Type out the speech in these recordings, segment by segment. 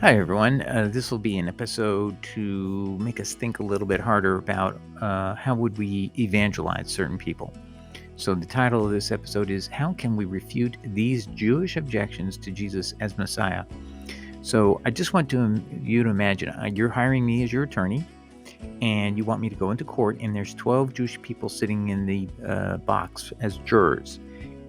Hi, everyone. This will be an episode to make us think a little bit harder about how would we evangelize certain people. So the title of this episode is How Can We Refute These Jewish Objections to Jesus as Messiah? So I just want you to imagine you're hiring me as your attorney, and you want me to go into court, and there's 12 Jewish people sitting in the box as jurors.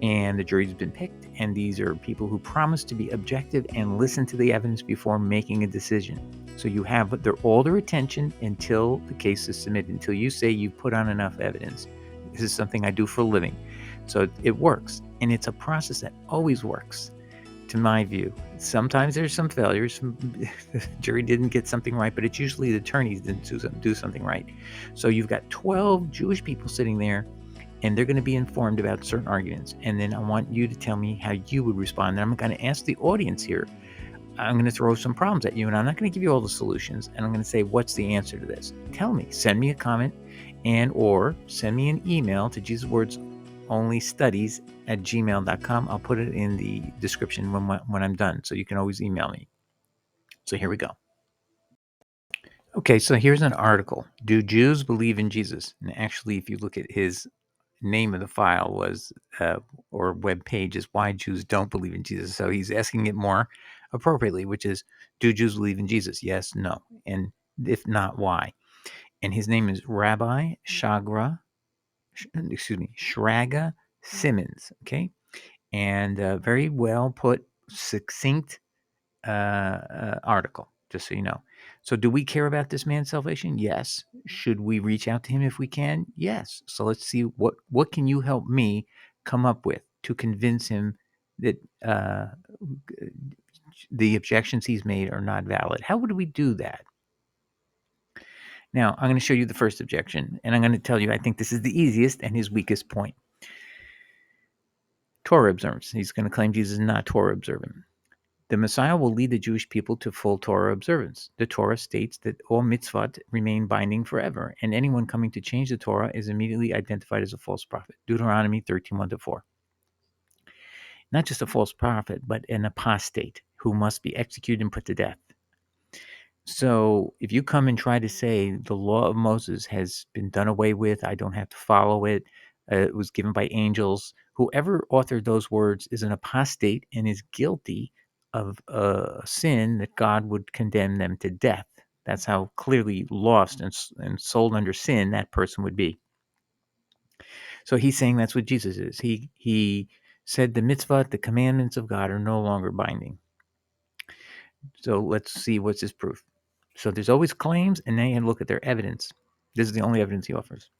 And the jury's been picked, and these are people who promise to be objective and listen to the evidence before making a decision. So you have all their attention until the case is submitted, until you say you've put on enough evidence. This is something I do for a living. So it works, and it's a process that always works, to my view. Sometimes there's some failures. The jury didn't get something right, but it's usually the attorneys didn't do something right. So you've got 12 Jewish people sitting there, and they're going to be informed about certain arguments. And then I want you to tell me how you would respond. And I'm going to ask the audience here. I'm going to throw some problems at you, and I'm not going to give you all the solutions. And I'm going to say, what's the answer to this? Tell me. Send me a comment or send me an email to JesusWordsOnlyStudies@gmail.com. I'll put it in the description when I'm done, so you can always email me. So here we go. Okay, so here's an article. Do Jews believe in Jesus? And actually, if you look at his name of the file was or web page is Why Jews Don't Believe in Jesus. So he's asking it more appropriately, which is, do Jews believe in Jesus? Yes, no. And if not, why? And his name is Rabbi Shraga Simmons. Okay. And very well put, succinct article, just so you know. So do we care about this man's salvation? Yes. Should we reach out to him if we can? Yes. So let's see what can you help me come up with to convince him that the objections he's made are not valid. How would we do that? Now, I'm going to show you the first objection, and I'm going to tell you I think this is the easiest and his weakest point. Torah observance. He's going to claim Jesus is not Torah observant. The Messiah will lead the Jewish people to full Torah observance. The Torah states that all mitzvot remain binding forever, and anyone coming to change the Torah is immediately identified as a false prophet. Deuteronomy 13:1-4. Not just a false prophet, but an apostate who must be executed and put to death. So if you come and try to say the law of Moses has been done away with, I don't have to follow it, it was given by angels, whoever authored those words is an apostate and is guilty of a sin that God would condemn them to death. That's how clearly lost and sold under sin that person would be. So he's saying that's what Jesus is. He said the mitzvah, the commandments of God, are no longer binding. So let's see what's his proof. So there's always claims, and then you look at their evidence. This is the only evidence he offers.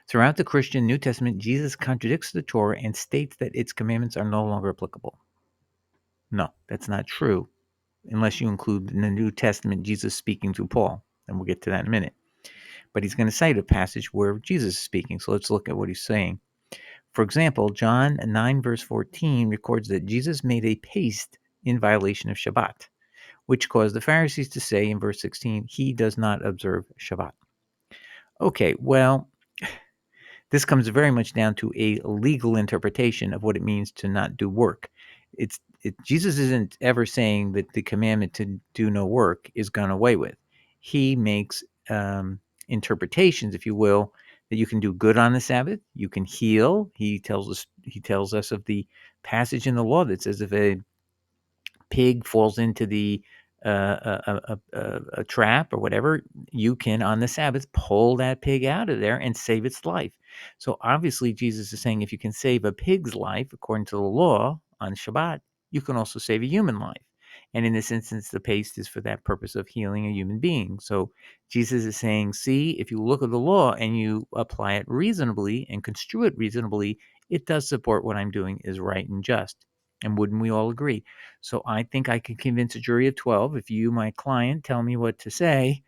Throughout the Christian New Testament, Jesus contradicts the Torah and states that its commandments are no longer applicable. No, that's not true, unless you include in the New Testament Jesus speaking through Paul, and we'll get to that in a minute. But he's going to cite a passage where Jesus is speaking, so let's look at what he's saying. For example, John 9, verse 14 records that Jesus made a paste in violation of Shabbat, which caused the Pharisees to say in verse 16, he does not observe Shabbat. Okay, well, this comes very much down to a legal interpretation of what it means to not do work. Jesus isn't ever saying that the commandment to do no work is gone away with. He makes interpretations, if you will, that you can do good on the Sabbath, you can heal. He tells us of the passage in the law that says if a pig falls into a trap or whatever, you can on the Sabbath pull that pig out of there and save its life. So obviously Jesus is saying if you can save a pig's life according to the law on Shabbat, you can also save a human life. And in this instance, the paste is for that purpose of healing a human being. So Jesus is saying, see, if you look at the law and you apply it reasonably and construe it reasonably, it does support what I'm doing is right and just. And wouldn't we all agree? So I think I can convince a jury of 12. If you, my client, tell me what to say,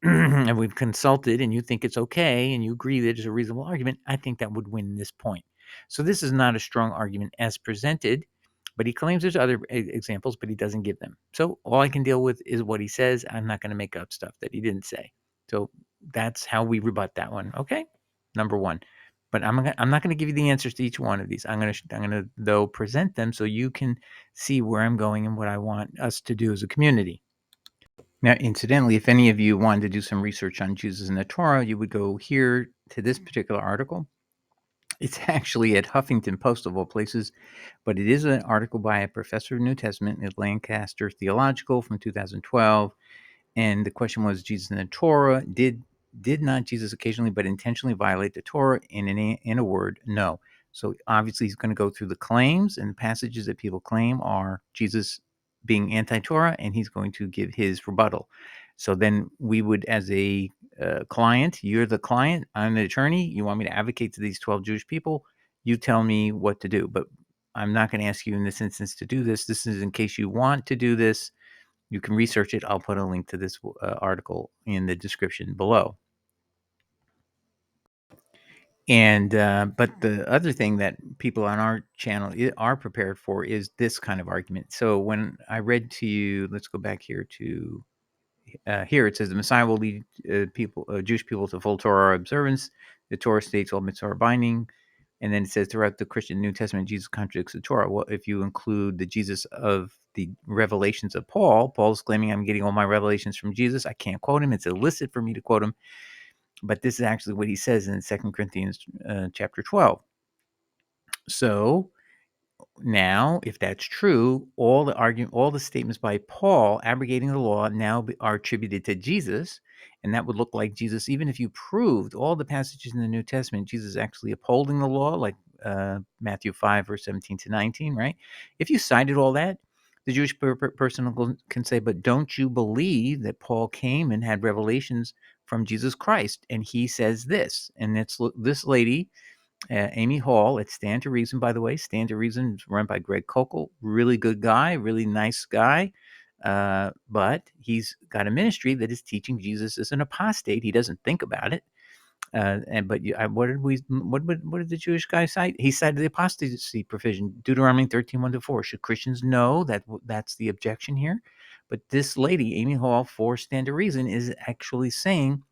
and we've consulted and you think it's okay and you agree that it's a reasonable argument, I think that would win this point. So this is not a strong argument as presented, but he claims there's other examples, but he doesn't give them. So all I can deal with is what he says. I'm not going to make up stuff that he didn't say. So that's how we rebut that one. Okay? Number one. But I'm not gonna give you the answers to each one of these. I'm gonna though present them so you can see where I'm going and what I want us to do as a community. Now, incidentally, if any of you wanted to do some research on Jesus and the Torah, you would go here to this particular article. It's actually at Huffington Post of all places, but it is an article by a professor of New Testament at Lancaster Theological from 2012. And the question was, Jesus and the Torah, did not Jesus occasionally but intentionally violate the Torah? In a word, no. So obviously he's going to go through the claims, and the passages that people claim are Jesus being anti-Torah, and he's going to give his rebuttal. So then we would, as a client, you're the client, I'm the attorney, you want me to advocate to these 12 Jewish people, you tell me what to do. But I'm not going to ask you in this instance to do this. This is in case you want to do this. You can research it. I'll put a link to this article in the description below. And but the other thing that people on our channel are prepared for is this kind of argument. So when I read to you, let's go back here to here. It says the Messiah will lead Jewish people to full Torah observance. The Torah states all mitzvahs are binding. And then it says throughout the Christian New Testament, Jesus contradicts the Torah. Well, if you include the Jesus of the revelations of Paul's claiming I'm getting all my revelations from Jesus. I can't quote him. It's illicit for me to quote him. But this is actually what he says in 2 Corinthians chapter 12. So now, if that's true, all the statements by Paul abrogating the law now are attributed to Jesus, and that would look like Jesus, even if you proved all the passages in the New Testament, Jesus actually upholding the law, like Matthew 5, verse 17 to 19, right? If you cited all that, the Jewish person can say, but don't you believe that Paul came and had revelations from Jesus Christ? And he says this, and it's this lady, Amy Hall at Stand to Reason, by the way. Stand to Reason is run by Greg Kokel. Really good guy, really nice guy. But he's got a ministry that is teaching Jesus is an apostate. He doesn't think about it. What did the Jewish guy cite? He cited the apostasy provision, Deuteronomy 13, 1-4. Should Christians know that that's the objection here? But this lady, Amy Hall, for Stand to Reason, is actually saying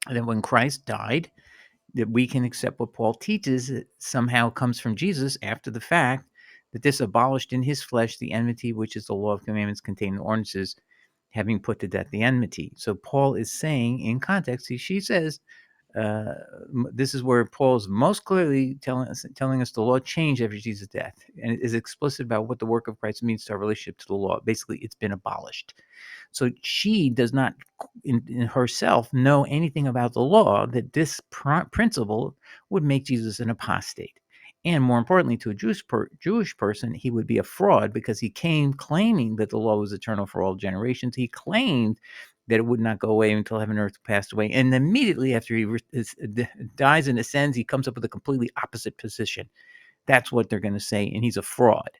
that when Christ died, that we can accept what Paul teaches, it somehow comes from Jesus after the fact, that this abolished in his flesh the enmity, which is the law of commandments contained in ordinances, having put to death the enmity. So Paul is saying in context, she says, this is where Paul is most clearly telling us the law changed after Jesus' death, and it is explicit about what the work of Christ means to our relationship to the law. Basically, it's been abolished. So she does not in herself know anything about the law, that this principle would make Jesus an apostate. And more importantly, to a Jewish person, he would be a fraud, because he came claiming that the law was eternal for all generations. He claimed that it would not go away until heaven and earth passed away. And immediately after he dies and ascends, he comes up with a completely opposite position. That's what they're going to say, and he's a fraud.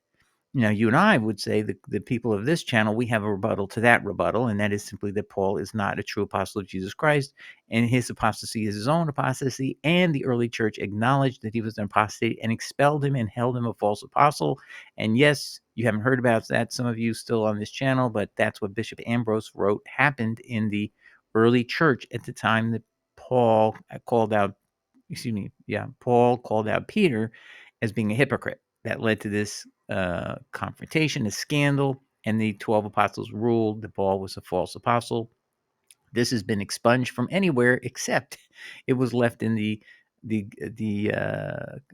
Now, you and I would say that the people of this channel, we have a rebuttal to that rebuttal, and that is simply that Paul is not a true apostle of Jesus Christ, and his apostasy is his own apostasy, and the early church acknowledged that he was an apostate and expelled him and held him a false apostle. And yes, you haven't heard about that, some of you still on this channel, but that's what Bishop Ambrose wrote happened in the early church at the time that Paul called out Peter as being a hypocrite. That led to this confrontation, a scandal, and the 12 apostles ruled that Paul was a false apostle. This has been expunged from anywhere except it was left in the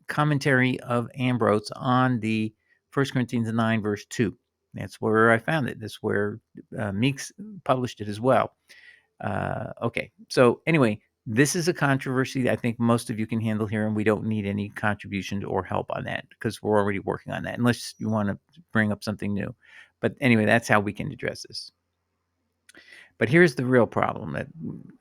commentary of Ambrose on the 1 Corinthians 9, verse 2. That's where I found it. That's where Meeks published it as well. Okay, so anyway, this is a controversy I think most of you can handle here, and we don't need any contribution or help on that, because we're already working on that, unless you want to bring up something new. But anyway, that's how we can address this. But here's the real problem that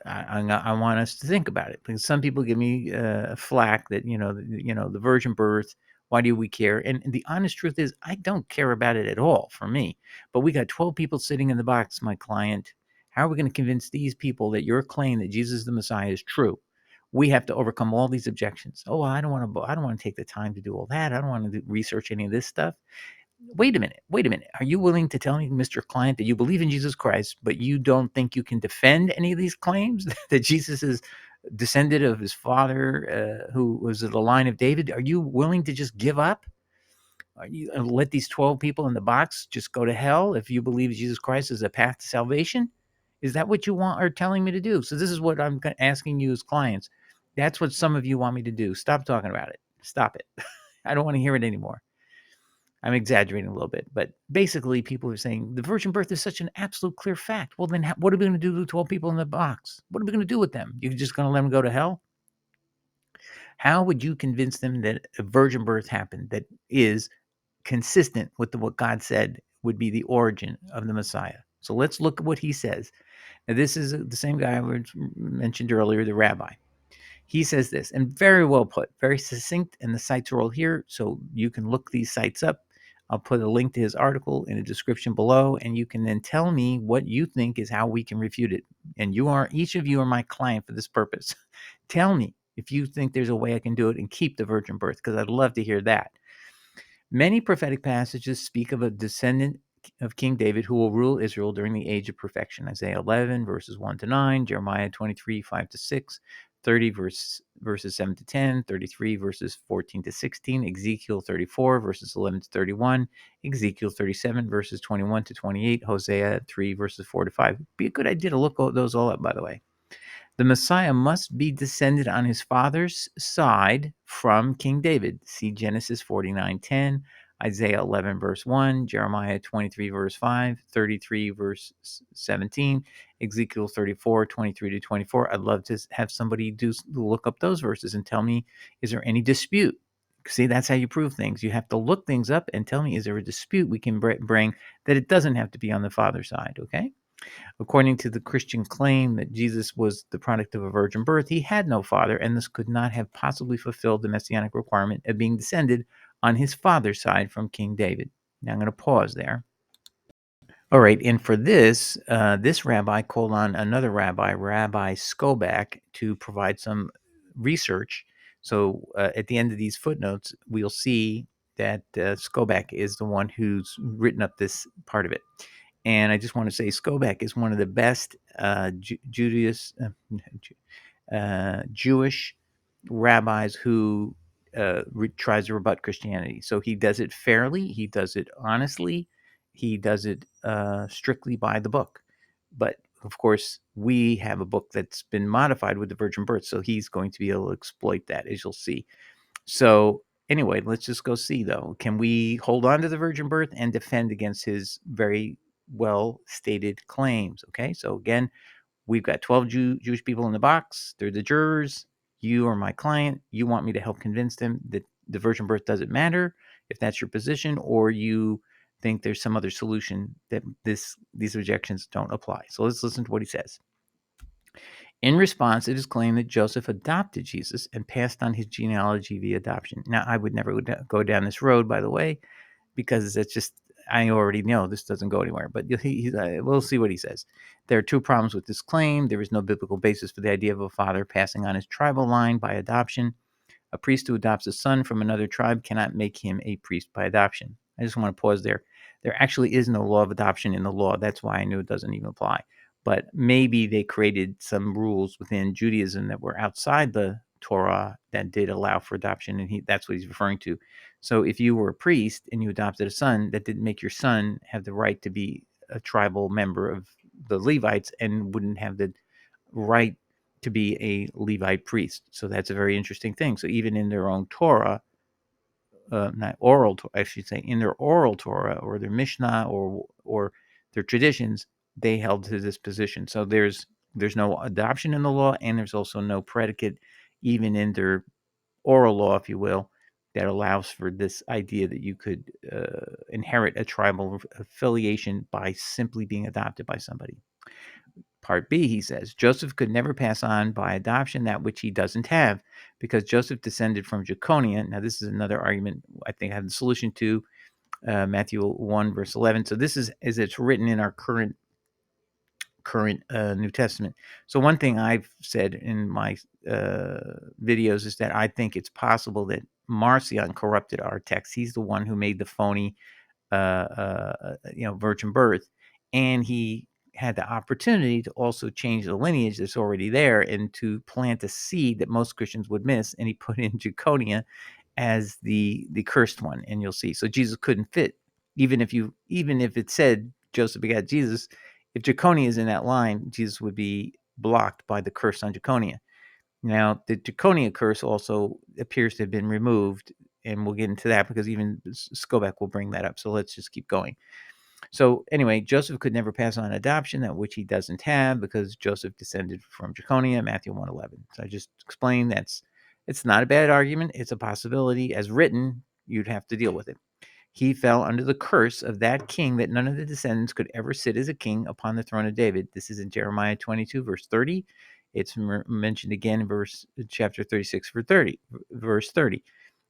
I want us to think about it, because some people give me flack that the virgin birth. Why do we care? And the honest truth is, I don't care about it at all. For me, but we got 12 people sitting in the box. My client. How are we going to convince these people that your claim that Jesus the Messiah is true? We have to overcome all these objections. Oh, I don't want to take the time to do all that. I don't want to research any of this stuff. Wait a minute. Are you willing to tell me, Mr. Client, that you believe in Jesus Christ, but you don't think you can defend any of these claims that Jesus is descendant of his father, who was of the line of David? Are you willing to just give up? Are you let these 12 people in the box just go to hell if you believe Jesus Christ is a path to salvation? Is that what you want are telling me to do? So this is what I'm asking you as clients. That's what some of you want me to do. Stop talking about it. Stop it. I don't want to hear it anymore. I'm exaggerating a little bit, but basically people are saying the virgin birth is such an absolute clear fact. Well, then what are we going to do to 12 people in the box? What are we going to do with them? You're just going to let them go to hell? How would you convince them that a virgin birth happened that is consistent with what God said would be the origin of the Messiah? So let's look at what he says. Now, this is the same guy I mentioned earlier, the rabbi. He says this, and very well put, very succinct, and the sites are all here, so you can look these sites up. I'll put a link to his article in the description below, and you can then tell me what you think is how we can refute it. And each of you are my client for this purpose. Tell me if you think there's a way I can do it and keep the virgin birth, because I'd love to hear that. Many prophetic passages speak of a descendant of King David who will rule Israel during the age of perfection. Isaiah 11, verses 1 to 9, Jeremiah 23, 5 to 6, 30, verses 7 to 10, 33, verses 14 to 16, Ezekiel 34, verses 11 to 31, Ezekiel 37, verses 21 to 28, Hosea 3, verses 4 to 5. Be a good idea to look those all up, by the way. The Messiah must be descended on his father's side from King David. See Genesis 49:10, Isaiah 11, verse 1, Jeremiah 23, verse 5, 33, verse 17, Ezekiel 34, 23 to 24. I'd love to have somebody look up those verses and tell me, is there any dispute? See, that's how you prove things. You have to look things up and tell me, is there a dispute we can bring that it doesn't have to be on the father's side, okay? According to the Christian claim that Jesus was the product of a virgin birth, he had no father, and this could not have possibly fulfilled the messianic requirement of being descended on his father's side from King David. Now I'm going to pause there. All right, and for this, this rabbi called on another rabbi, Rabbi Skobach, to provide some research. So at the end of these footnotes, we'll see that Skobach is the one who's written up this part of it. And I just want to say Skobach is one of the best Jewish rabbis who tries to rebut Christianity. So he does it fairly, he does it honestly, he does it strictly by the book. But of course, we have a book that's been modified with the virgin birth, so he's going to be able to exploit that, as you'll see. So anyway, let's just go see, though. Can we hold on to the virgin birth and defend against his very well stated claims? Okay, so again, we've got 12 Jewish people in the box. They're the jurors. You are my client. You want me to help convince them that the virgin birth doesn't matter, if that's your position, or you think there's some other solution that these objections don't apply. So let's listen to what he says. In response, it is claimed that Joseph adopted Jesus and passed on his genealogy via adoption. Now, I would never go down this road, by the way, because it's just, I already know this doesn't go anywhere. But we'll see what he says. There are two problems with this claim. There is no biblical basis for the idea of a father passing on his tribal line by adoption. A priest who adopts a son from another tribe cannot make him a priest by adoption. I just want to pause there. There actually is no law of adoption in the law. That's why I knew it doesn't even apply. But maybe they created some rules within Judaism that were outside the Torah that did allow for adoption, and that's what he's referring to. So if you were a priest and you adopted a son, that didn't make your son have the right to be a tribal member of the Levites and wouldn't have the right to be a Levite priest. So that's a very interesting thing. So even in their own Torah, not oral, I should say, in their oral Torah or their Mishnah or their traditions, they held to this position. So there's no adoption in the law, and there's also no predicate, even in their oral law, if you will, that allows for this idea that you could inherit a tribal affiliation by simply being adopted by somebody. Part B, he says, Joseph could never pass on by adoption that which he doesn't have, because Joseph descended from Jeconiah. Now, this is another argument I think I have the solution to, Matthew 1, verse 11. So this is as it's written in our current New Testament. So one thing I've said in my videos is that I think it's possible that Marcion corrupted our text. He's the one who made the phony, virgin birth, and he had the opportunity to also change the lineage that's already there and to plant a seed that most Christians would miss, and he put in Jeconia as the cursed one, and you'll see. So Jesus couldn't fit, even if it said Joseph begat Jesus. If Jeconia is in that line, Jesus would be blocked by the curse on Jeconia. Now, the Jeconia curse also appears to have been removed, and we'll get into that because even Skobek will bring that up. So let's just keep going. So anyway, Joseph could never pass on adoption, that which he doesn't have, because Joseph descended from Jeconia, Matthew 1:11. So I just explained it's not a bad argument. It's a possibility. As written, you'd have to deal with it. He fell under the curse of that king, that none of the descendants could ever sit as a king upon the throne of David. This is in Jeremiah 22, verse 30. It's mentioned again in chapter 36, verse 30.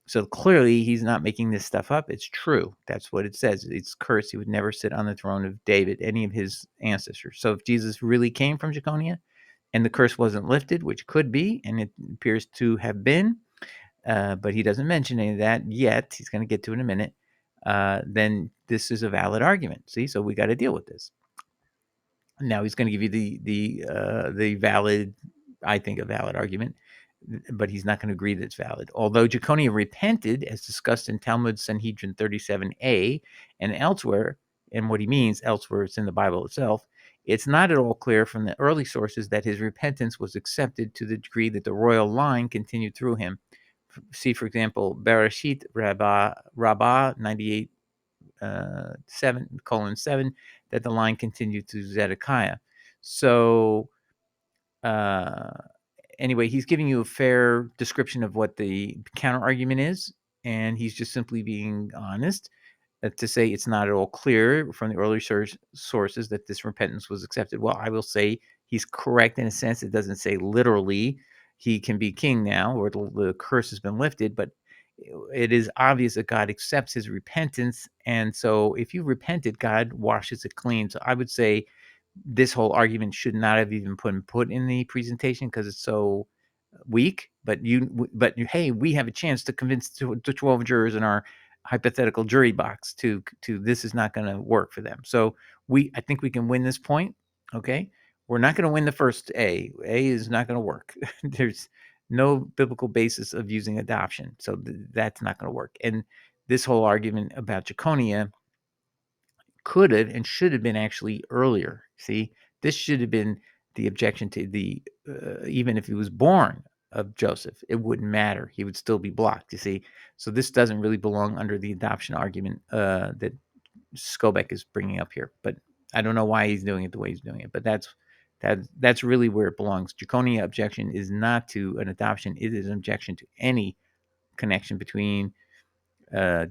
So clearly, he's not making this stuff up. It's true. That's what it says. It's cursed. He would never sit on the throne of David, any of his ancestors. So if Jesus really came from Jeconia and the curse wasn't lifted, which could be, and it appears to have been, but he doesn't mention any of that yet. He's going to get to it in a minute. Then this is a valid argument. See, so we got to deal with this. Now he's going to give you the valid, I think, a valid argument, but he's not going to agree that it's valid. Although Jeconia repented, as discussed in Talmud Sanhedrin 37a and elsewhere, and what he means elsewhere, it's in the Bible itself, it's not at all clear from the early sources that his repentance was accepted to the degree that the royal line continued through him. See, for example, Bereshit Rabbah 98 7:7, that the line continued to Zedekiah. So anyway, he's giving you a fair description of what the counter argument is, and he's just simply being honest to say it's not at all clear from the early sources that this repentance was accepted. Well, I will say he's correct in a sense. It doesn't say literally he can be king now, or the curse has been lifted, but it is obvious that God accepts his repentance. And so if you repented, God washes it clean. So I would say this whole argument should not have even been put in the presentation because it's so weak. But hey, we have a chance to convince the 12 jurors in our hypothetical jury box to this is not going to work for them. So I think we can win this point. Okay. We're not going to win the first A. A is not going to work. There's no biblical basis of using adoption. So that's not going to work. And this whole argument about Jeconia could have and should have been actually earlier. See, this should have been the objection to the, even if he was born of Joseph, it wouldn't matter. He would still be blocked, you see. So this doesn't really belong under the adoption argument that Skobek is bringing up here. But I don't know why he's doing it the way he's doing it. But that's really where it belongs. Jeconia objection is not to an adoption. It is an objection to any connection between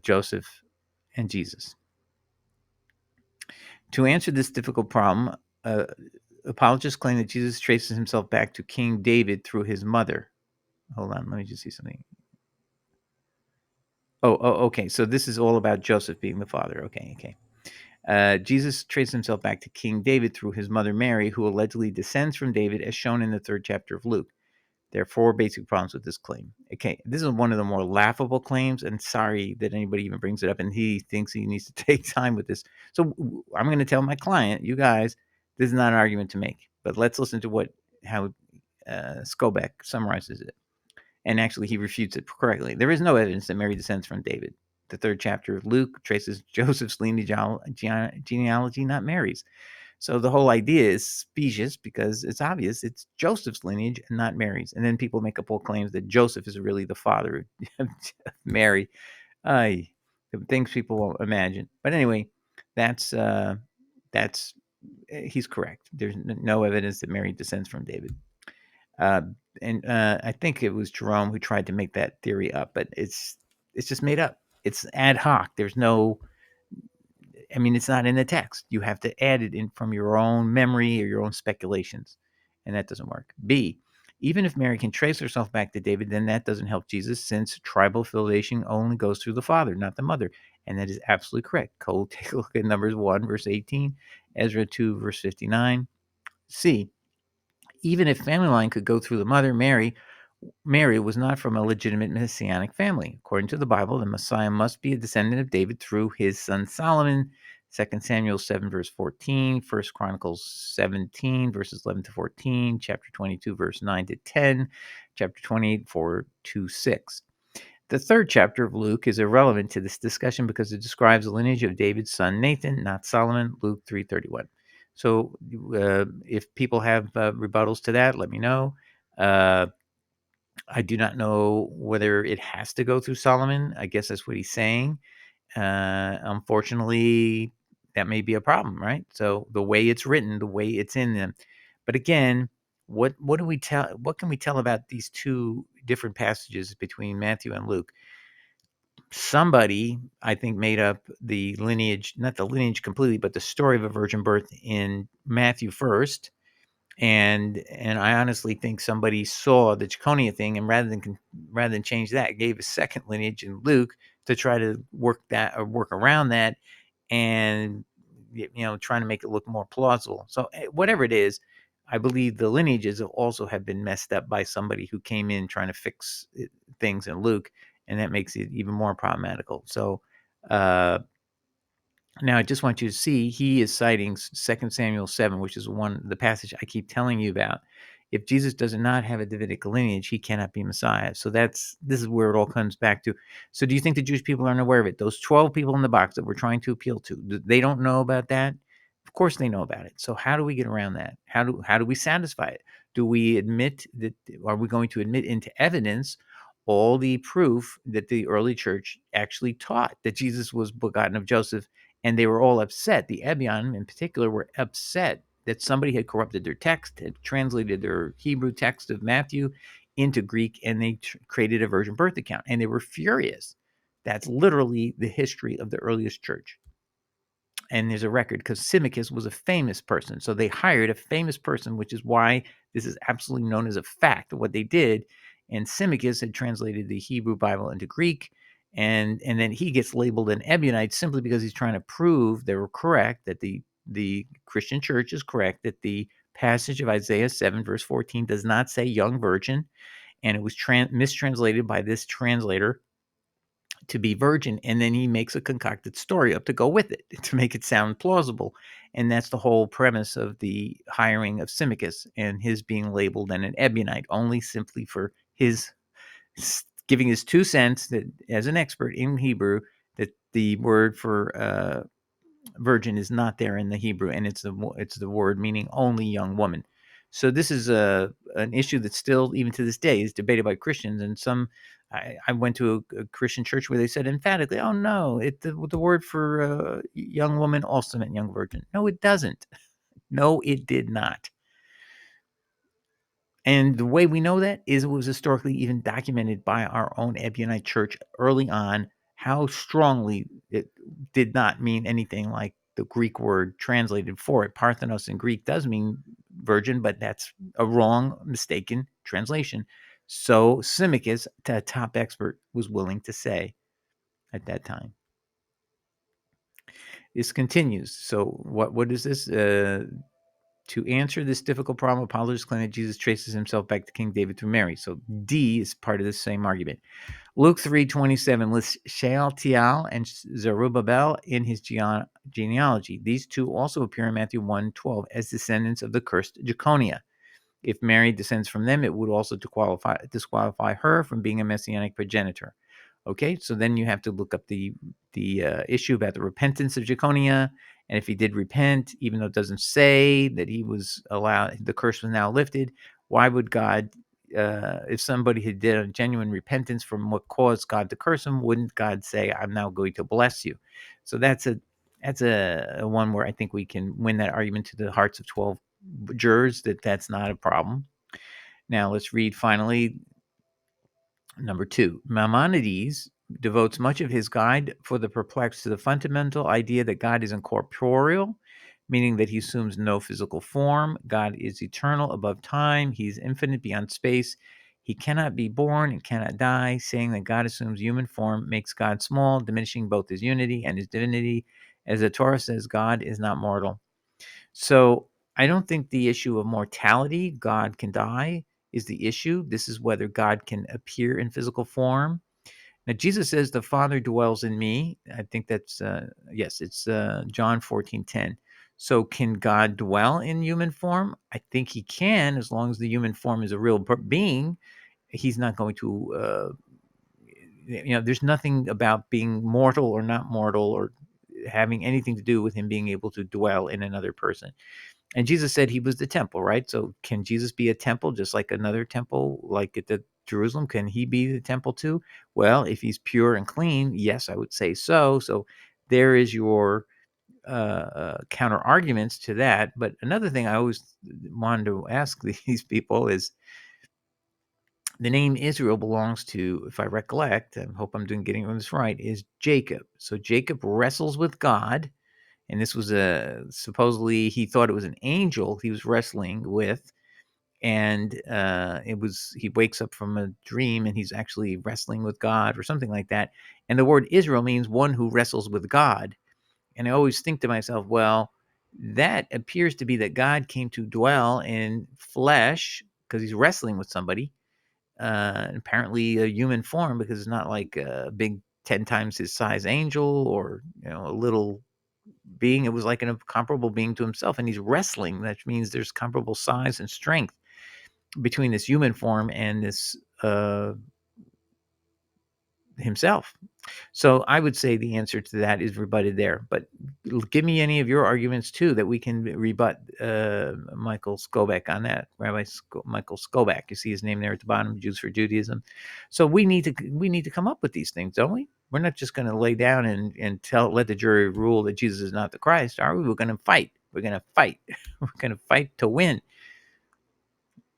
Joseph and Jesus. To answer this difficult problem, apologists claim that Jesus traces himself back to King David through his mother. Hold on, let me just see something. Oh, okay. So this is all about Joseph being the father. Okay. Jesus traces himself back to King David through his mother Mary, who allegedly descends from David, as shown in the 3rd chapter of Luke. There are 4 basic problems with this claim. Okay, this is one of the more laughable claims, and sorry that anybody even brings it up, and he thinks he needs to take time with this. So I'm going to tell my client, you guys, this is not an argument to make, but let's listen to how Skobek summarizes it. And actually, he refutes it correctly. There is no evidence that Mary descends from David. The 3rd chapter of Luke traces Joseph's lineage genealogy, not Mary's. So the whole idea is specious because it's obvious it's Joseph's lineage and not Mary's. And then people make up all claims that Joseph is really the father of Mary. Things people won't imagine. But anyway, that's he's correct. There's no evidence that Mary descends from David. And I think it was Jerome who tried to make that theory up, but it's just made up. It's ad hoc. There's no, I mean, it's not in the text. You have to add it in from your own memory or your own speculations, and that doesn't work. B, even if Mary can trace herself back to David, then that doesn't help Jesus, since tribal affiliation only goes through the father, not the mother. And that is absolutely correct. Cole, take a look at Numbers 1, verse 18, Ezra 2, verse 59. C, even if family line could go through the mother, Mary was not from a legitimate messianic family. According to the Bible, the Messiah must be a descendant of David through his son Solomon. 2 Samuel 7, verse 14, 1 Chronicles 17, verses 11 to 14, chapter 22, verse 9 to 10, chapter 28, 4 to 6. The third chapter of Luke is irrelevant to this discussion because it describes the lineage of David's son Nathan, not Solomon, Luke 3:31. So if people have rebuttals to that, let me know. I do not know whether it has to go through Solomon. I guess that's what he's saying. Unfortunately, that may be a problem, right? So the way it's written, the way it's in them. But again, what do we tell? What can we tell about these two different passages between Matthew and Luke? Somebody, I think, made up the lineage, not the lineage completely, but the story of a virgin birth in Matthew first. And I honestly think somebody saw the Jeconia thing, and rather than change that, gave a second lineage in Luke to try to work around that, and trying to make it look more plausible. So whatever it is, I believe the lineages also have been messed up by somebody who came in trying to fix things in Luke, and that makes it even more problematical. So uh, now, I just want you to see he is citing 2 Samuel 7, which is the passage I keep telling you about. If Jesus does not have a Davidic lineage, he cannot be Messiah. So this is where it all comes back to. So do you think the Jewish people aren't aware of it? Those 12 people in the box that we're trying to appeal to, they don't know about that? Of course they know about it. So how do we get around that? How do we satisfy it? Do we admit that? Are we going to admit into evidence all the proof that the early church actually taught that Jesus was begotten of Joseph? And they were all upset. The Ebyon, in particular, were upset that somebody had corrupted their text, had translated their Hebrew text of Matthew into Greek, and they created a virgin birth account. And they were furious. That's literally the history of the earliest church. And there's a record because Symmachus was a famous person. So they hired a famous person, which is why this is absolutely known as a fact of what they did. And Symmachus had translated the Hebrew Bible into Greek. And then he gets labeled an Ebionite simply because he's trying to prove they were correct, that the Christian church is correct, that the passage of Isaiah 7, verse 14 does not say young virgin. And it was mistranslated by this translator to be virgin, and then he makes a concocted story up to go with it to make it sound plausible. And that's the whole premise of the hiring of Symmachus and his being labeled an Ebionite, only simply for his giving his 2 cents that as an expert in Hebrew, that the word for virgin is not there in the Hebrew, and it's the word meaning only young woman. So this is an issue that still, even to this day, is debated by Christians. And I went to a Christian church where they said emphatically, "Oh no, the word for young woman also meant young virgin." No, it doesn't. No, it did not. And the way we know that is it was historically even documented by our own Ebionite church early on how strongly it did not mean anything like the Greek word translated for it. Parthenos in Greek does mean virgin, but that's a wrong, mistaken translation. So Symmachus, a top expert, was willing to say at that time. This continues. So what is this? To answer this difficult problem, apologists claim that Jesus traces himself back to King David through Mary. So D is part of the same argument. Luke 3:27 lists Shealtiel and Zerubbabel in his genealogy. These two also appear in Matthew 1:12 as descendants of the cursed Jeconia. If Mary descends from them, it would also disqualify her from being a messianic progenitor. Okay, so then you have to look up the issue about the repentance of Jeconia, and if he did repent, even though it doesn't say that he was allowed, the curse was now lifted. Why would God, if somebody had did a genuine repentance from what caused God to curse him, wouldn't God say, "I'm now going to bless you"? So that's a one where I think we can win that argument to the hearts of 12 jurors that that's not a problem. Now let's read finally number 2. Maimonides devotes much of his guide for the perplexed to the fundamental idea that God is incorporeal, meaning that he assumes no physical form. God is eternal above time. He's infinite beyond space. He cannot be born and cannot die. Saying that God assumes human form makes God small, diminishing both his unity and his divinity. As the Torah says, God is not mortal. So I don't think the issue of mortality, God can die, is the issue. This is whether God can appear in physical form. Now, Jesus says the Father dwells in me. I think that's, yes, it's John 14:10. So can God dwell in human form? I think he can, as long as the human form is a real being. He's not going to, there's nothing about being mortal or not mortal or having anything to do with him being able to dwell in another person. And Jesus said he was the temple, right? So can Jesus be a temple just like another temple, like at the Jerusalem? Can he be the temple too? Well, if he's pure and clean, yes, I would say so. So there is your counter arguments to that. But another thing I always wanted to ask these people is, the name Israel belongs to, if I recollect, I hope I'm getting this right, is Jacob. So Jacob wrestles with God, and this was supposedly he thought it was an angel he was wrestling with, and he wakes up from a dream and he's actually wrestling with God or something like that. And the word Israel means one who wrestles with God. And I always think to myself, well, that appears to be that God came to dwell in flesh because he's wrestling with somebody, apparently a human form, because it's not like a big 10 times his size angel or a little being. It was like a comparable being to himself, and he's wrestling. That means there's comparable size and strength between this human form and this himself. So I would say the answer to that is rebutted there. But give me any of your arguments too that we can rebut Michael Skobek on that. Michael Skobek. You see his name there at the bottom, Jews for Judaism. So we need to come up with these things, don't we? We're not just going to lay down and let the jury rule that Jesus is not the Christ, are we? We're going to fight. We're going to fight. We're going to fight to win.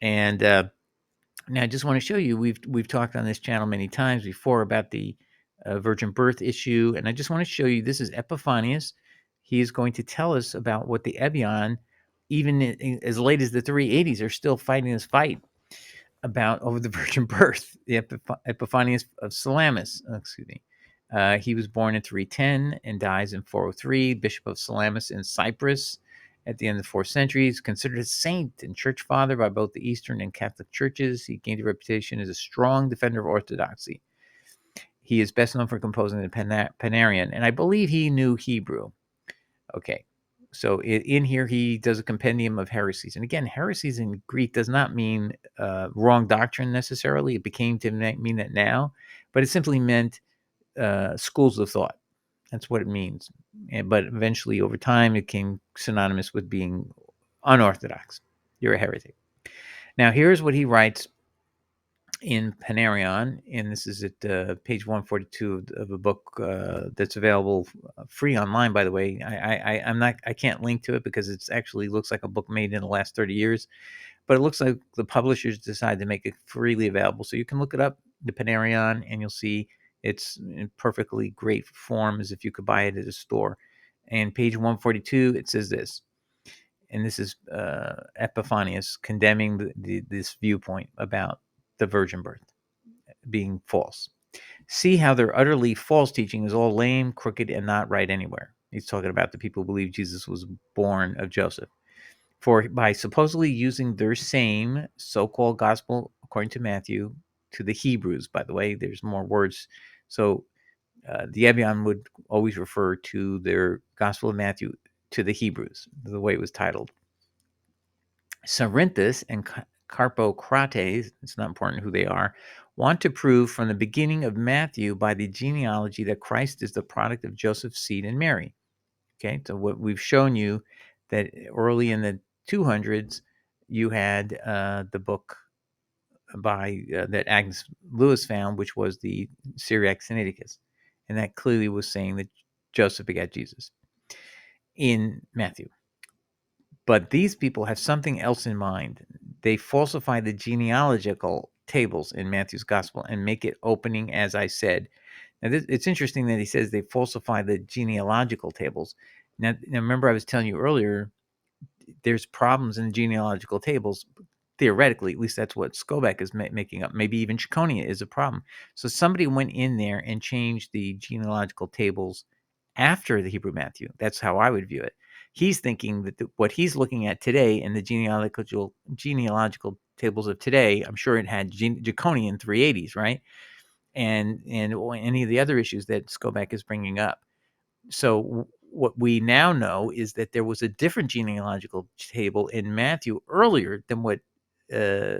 And now I just want to show you, we've talked on this channel many times before about the virgin birth issue, and I just want to show you, this is Epiphanius. He is going to tell us about what the Ebion, even as late as the 380s, are still fighting this fight about over the virgin birth. The Epiphanius of Salamis, excuse me. He was born in 310 and dies in 403, Bishop of Salamis in Cyprus at the end of the 4th century. He's considered a saint and church father by both the Eastern and Catholic churches. He gained a reputation as a strong defender of orthodoxy. He is best known for composing the Panarion, and I believe he knew Hebrew. Okay, so in here he does a compendium of heresies. And again, heresies in Greek does not mean wrong doctrine necessarily. It became to mean that now, but it simply meant schools of thought. That's what it means. But eventually, over time, it became synonymous with being unorthodox. You're a heretic. Now, here's what he writes in Panarion, and this is at page 142 of a book that's available free online, by the way. I can't link to it because it actually looks like a book made in the last 30 years, but it looks like the publishers decided to make it freely available. So you can look it up, the Panarion, and you'll see it's in perfectly great form as if you could buy it at a store. And page 142, it says this, and this is Epiphanius condemning this viewpoint about the virgin birth being false. See how their utterly false teaching is all lame, crooked, and not right anywhere. He's talking about the people who believe Jesus was born of Joseph. For by supposedly using their same so-called gospel, according to Matthew, to the Hebrews, by the way, there's more words. So the Ebion would always refer to their Gospel of Matthew to the Hebrews, the way it was titled. Cerinthus and Carpocrates, it's not important who they are, want to prove from the beginning of Matthew by the genealogy that Christ is the product of Joseph's seed and Mary. Okay, so what we've shown you that early in the 200s, you had the book by that Agnes Lewis found, which was the Syriac Sinaiticus, and that clearly was saying that Joseph begat Jesus in Matthew. But these people have something else in mind. They falsify the genealogical tables in Matthew's gospel and make it opening, as I said. Now, it's interesting that he says they falsify the genealogical tables. Now, remember I was telling you earlier, there's problems in the genealogical tables. Theoretically, at least that's what Skobek is making up. Maybe even Chiconia is a problem. So somebody went in there and changed the genealogical tables after the Hebrew Matthew. That's how I would view it. He's thinking that what he's looking at today in the genealogical tables of today, I'm sure it had Jaconian 380s, right? and any of the other issues that Skobac is bringing up. So what we now know is that there was a different genealogical table in Matthew earlier than what uh,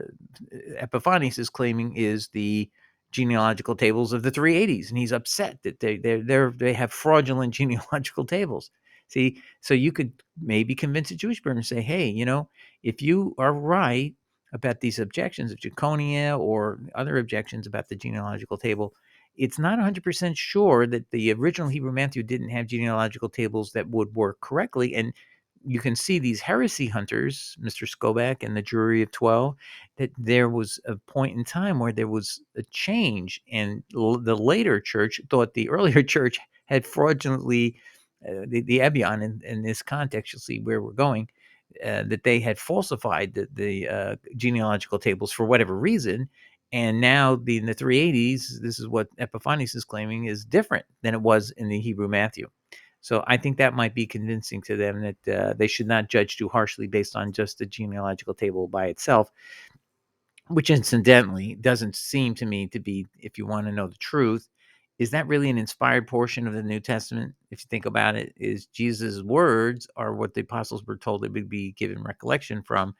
Epiphanes is claiming is the genealogical tables of the 380s, and he's upset that they have fraudulent genealogical tables. See, so you could maybe convince a Jewish person and say, hey, if you are right about these objections of Jaconia or other objections about the genealogical table, it's not 100% sure that the original Hebrew Matthew didn't have genealogical tables that would work correctly. And you can see these heresy hunters, Mr. Skobac and the jury of 12, that there was a point in time where there was a change, and the later church thought the earlier church had fraudulently, the Ebion in this context, you'll see where we're going, that they had falsified the genealogical tables for whatever reason. And now in the 380s, this is what Epiphanes is claiming is different than it was in the Hebrew Matthew. So I think that might be convincing to them that they should not judge too harshly based on just the genealogical table by itself, which incidentally doesn't seem to me to be, if you want to know the truth, is that really an inspired portion of the New Testament? If you think about it, is Jesus' words are what the apostles were told they would be given recollection from.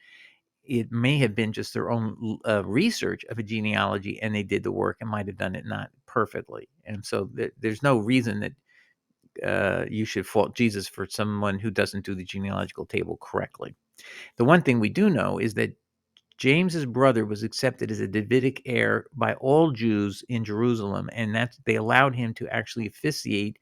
It may have been just their own research of a genealogy, and they did the work and might have done it not perfectly. And so there's no reason that you should fault Jesus for someone who doesn't do the genealogical table correctly. The one thing we do know is that James's brother was accepted as a Davidic heir by all Jews in Jerusalem, and that they allowed him to actually officiate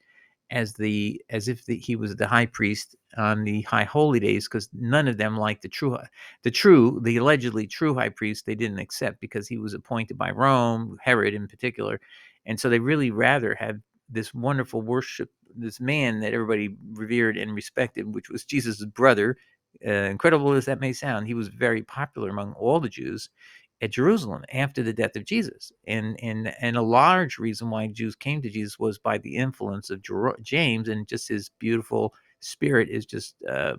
as if he was the high priest on the high holy days, because none of them liked the allegedly true high priest. They didn't accept because he was appointed by Rome, Herod in particular, and so they really rather have this wonderful worship, this man that everybody revered and respected, which was Jesus' brother. Incredible as that may sound, he was very popular among all the Jews at Jerusalem after the death of Jesus. And a large reason why Jews came to Jesus was by the influence of James, and just his beautiful spirit is just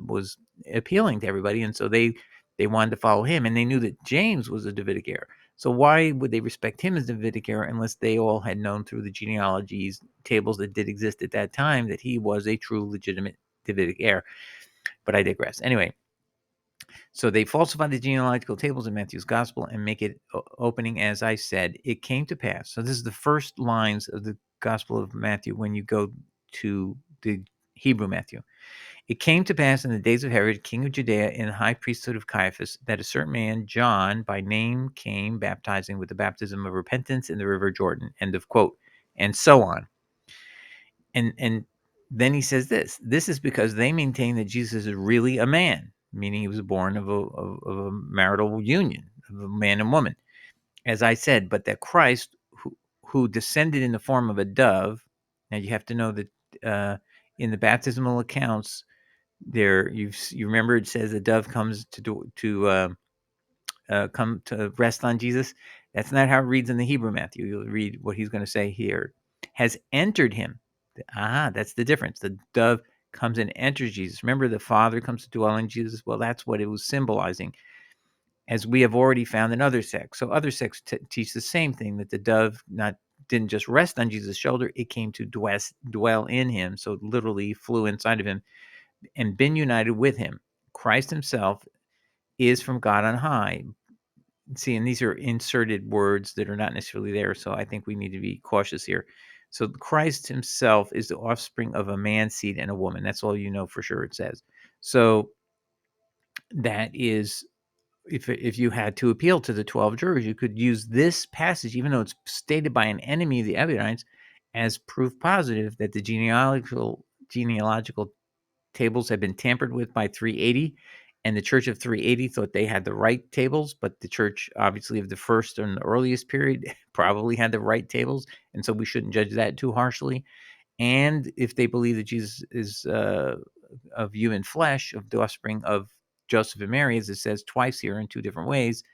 was appealing to everybody. And so they wanted to follow him, and they knew that James was a Davidic heir. So why would they respect him as Davidic heir unless they all had known through the genealogies tables that did exist at that time that he was a true legitimate Davidic heir? But I digress. Anyway, so they falsify the genealogical tables in Matthew's gospel and make it opening, as I said, it came to pass. So this is the first lines of the gospel of Matthew when you go to the Hebrew Matthew. It came to pass in the days of Herod, king of Judea, in the high priesthood of Caiaphas, that a certain man, John, by name, came baptizing with the baptism of repentance in the river Jordan. End of quote. And so on. And then he says this is because they maintain that Jesus is really a man, meaning he was born of a marital union of a man and woman, as I said, but that Christ, who descended in the form of a dove. Now you have to know that in the baptismal accounts, you remember it says a dove comes to come to rest on Jesus. That's not how it reads in the Hebrew Matthew. You'll read what he's going to say here. Has entered him. That's the difference. The dove comes and enters Jesus. Remember, the Father comes to dwell in Jesus. Well, that's what it was symbolizing, as we have already found in other sects. So other sects teach the same thing, that the dove didn't just rest on Jesus' shoulder, it came to dwell in him. So it literally flew inside of him and been united with him. Christ himself is from God on high. See, and these are inserted words that are not necessarily there, so I think we need to be cautious here. So Christ himself is the offspring of a man's seed and a woman. That's all you know for sure, it says. So that is, if you had to appeal to the 12 jurors, you could use this passage, even though it's stated by an enemy of the Ebionites, as proof positive that the genealogical tables had been tampered with by 380, and the church of 380 thought they had the right tables, but the church obviously of the first and the earliest period probably had the right tables, and so we shouldn't judge that too harshly. And if they believe that Jesus is of human flesh, of the offspring of Joseph and Mary, as it says twice here in two different ways,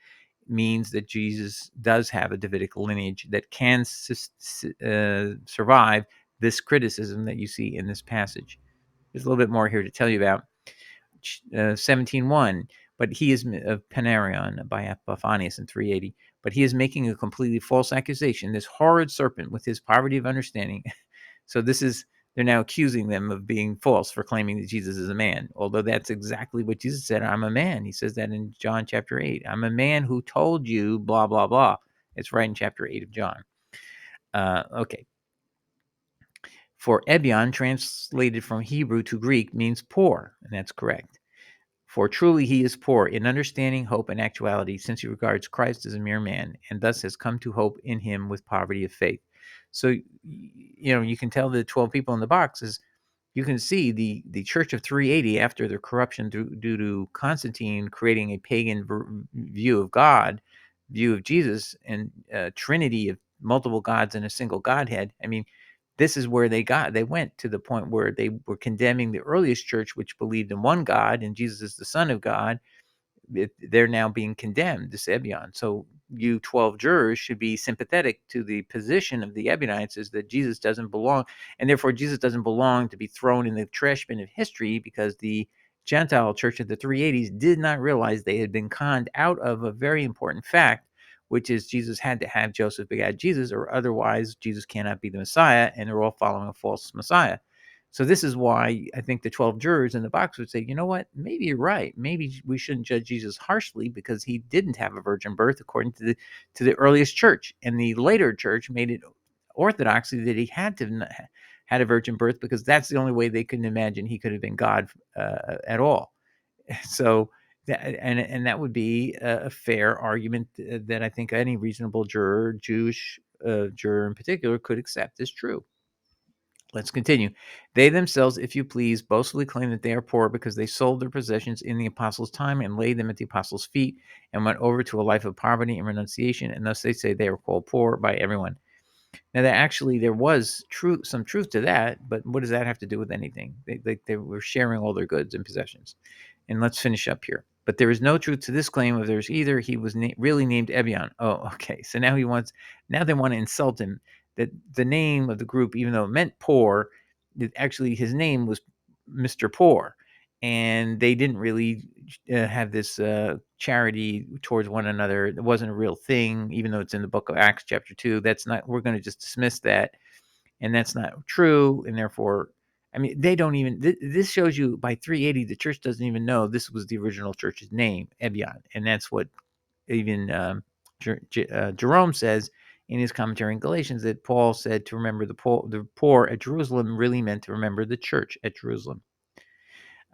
means that Jesus does have a Davidic lineage that can survive this criticism that you see in this passage. There's a little bit more here to tell you about. 17:1, but he is of Panarion by Epiphanius in 380. but he is making a completely false accusation. This horrid serpent, with his poverty of understanding. So they're now accusing them of being false for claiming that Jesus is a man, although that's exactly what Jesus said. I'm a man. He says that in John chapter 8. I'm a man who told you blah, blah, blah. It's right in chapter 8 of John. Okay. For Ebion, translated from Hebrew to Greek, means poor, and that's correct. For truly he is poor in understanding, hope, and actuality, since he regards Christ as a mere man, and thus has come to hope in him with poverty of faith. So, you can tell the 12 people in the boxes. You can see the Church of 380, after their corruption due to Constantine creating a pagan view of God, view of Jesus, and trinity of multiple gods and a single Godhead. I mean, this is where they went to the point where they were condemning the earliest church, which believed in one God and Jesus is the Son of God. They're now being condemned, this Ebion. So you 12 jurors should be sympathetic to the position of the Ebionites, is that Jesus doesn't belong, and therefore Jesus doesn't belong to be thrown in the trash bin of history, because the Gentile church of the 380s did not realize they had been conned out of a very important fact, which is Jesus had to have Joseph begat Jesus, or otherwise Jesus cannot be the Messiah, and they're all following a false Messiah. So this is why I think the 12 jurors in the box would say, you know what, maybe you're right. Maybe we shouldn't judge Jesus harshly because he didn't have a virgin birth according to the earliest church. And the later church made it orthodoxy that he had to had a virgin birth, because that's the only way they couldn't imagine he could have been God at all. So and that would be a fair argument that I think any reasonable juror, Jewish juror in particular, could accept as true. Let's continue. They themselves, if you please, boastfully claim that they are poor because they sold their possessions in the apostles' time and laid them at the apostles' feet and went over to a life of poverty and renunciation, and thus they say they are called poor by everyone. Now, there was some truth to that, but what does that have to do with anything? They were sharing all their goods and possessions. And let's finish up here. But there is no truth to this claim of theirs either. He was really named Ebion. Oh, okay. So now they want to insult him. That the name of the group, even though it meant poor, actually his name was Mr. Poor. And they didn't really have this charity towards one another. It wasn't a real thing, even though it's in the book of Acts chapter 2. We're going to just dismiss that. And that's not true. And therefore, I mean, they don't even, this shows you by 380, the church doesn't even know this was the original church's name, Ebion. And that's what even Jerome says in his commentary in Galatians, that Paul said to remember the poor at Jerusalem really meant to remember the church at Jerusalem.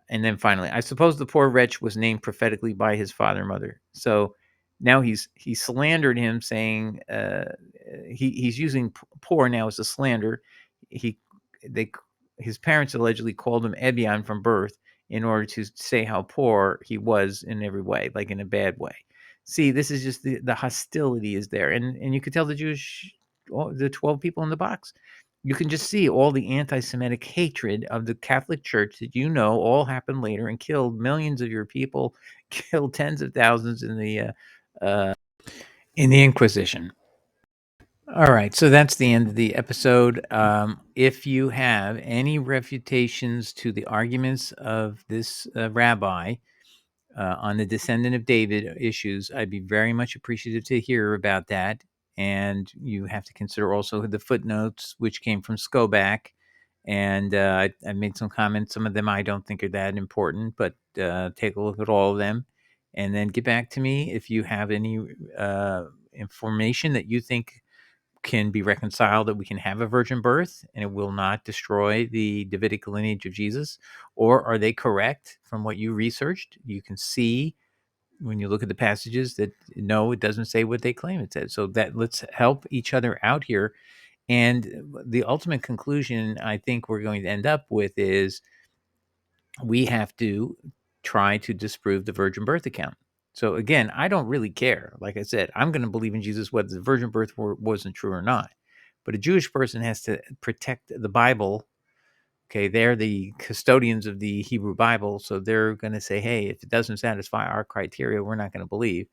And then finally, I suppose the poor wretch was named prophetically by his father and mother. So now he slandered him, saying he's using poor now as a slander. His parents allegedly called him Ebion from birth in order to say how poor he was in every way, like in a bad way. See, this is just the hostility is there, and you could tell the 12 people in the box. You can just see all the anti-Semitic hatred of the Catholic Church that all happened later and killed millions of your people, killed tens of thousands in the Inquisition. All right, so that's the end of the episode. If you have any refutations to the arguments of this rabbi on the descendant of David issues, I'd be very much appreciative to hear about that. And you have to consider also the footnotes, which came from Skoback. And I made some comments. Some of them I don't think are that important, but take a look at all of them. And then get back to me if you have any information that you think can be reconciled, that we can have a virgin birth and it will not destroy the Davidic lineage of Jesus. Or are they correct from what you researched? You can see when you look at the passages that no, it doesn't say what they claim it says. So that let's help each other out here. And the ultimate conclusion I think we're going to end up with is we have to try to disprove the virgin birth account. So again, I don't really care. Like I said, I'm going to believe in Jesus whether the virgin birth wasn't true or not. But a Jewish person has to protect the Bible. Okay, they're the custodians of the Hebrew Bible, so they're going to say, hey, if it doesn't satisfy our criteria, we're not going to believe.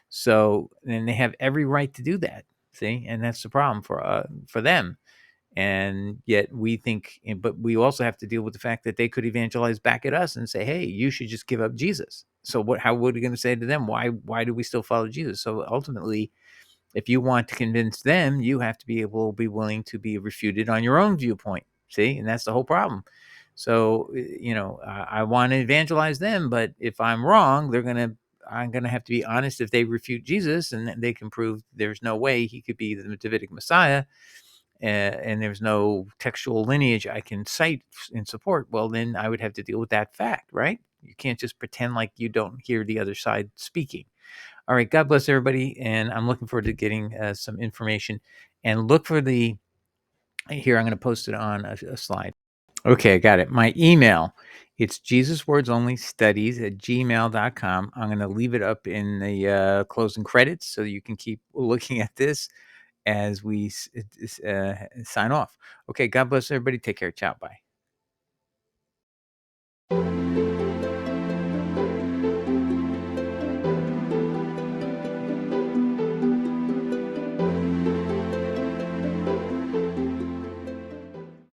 So then they have every right to do that. See, and that's the problem for them. And yet we think, but we also have to deal with the fact that they could evangelize back at us and say, hey, you should just give up Jesus. So how are we going to say to them, why do we still follow Jesus? So ultimately, If you want to convince them, you have to be willing to be refuted on your own viewpoint. See, and that's the whole problem. So, I want to evangelize them, but if I'm wrong, I'm gonna have to be honest. If they refute Jesus and they can prove there's no way he could be the Davidic Messiah, and there's no textual lineage I can cite in support, well, then I would have to deal with that fact, right? You can't just pretend like you don't hear the other side speaking. All right, God bless everybody, and I'm looking forward to getting some information. And look for here, I'm going to post it on a slide. Okay, I got it. My email, it's JesusWordsOnlyStudies@gmail.com. I'm going to leave it up in the closing credits so you can keep looking at this as we sign off. Okay, God bless everybody. Take care. Ciao. Bye.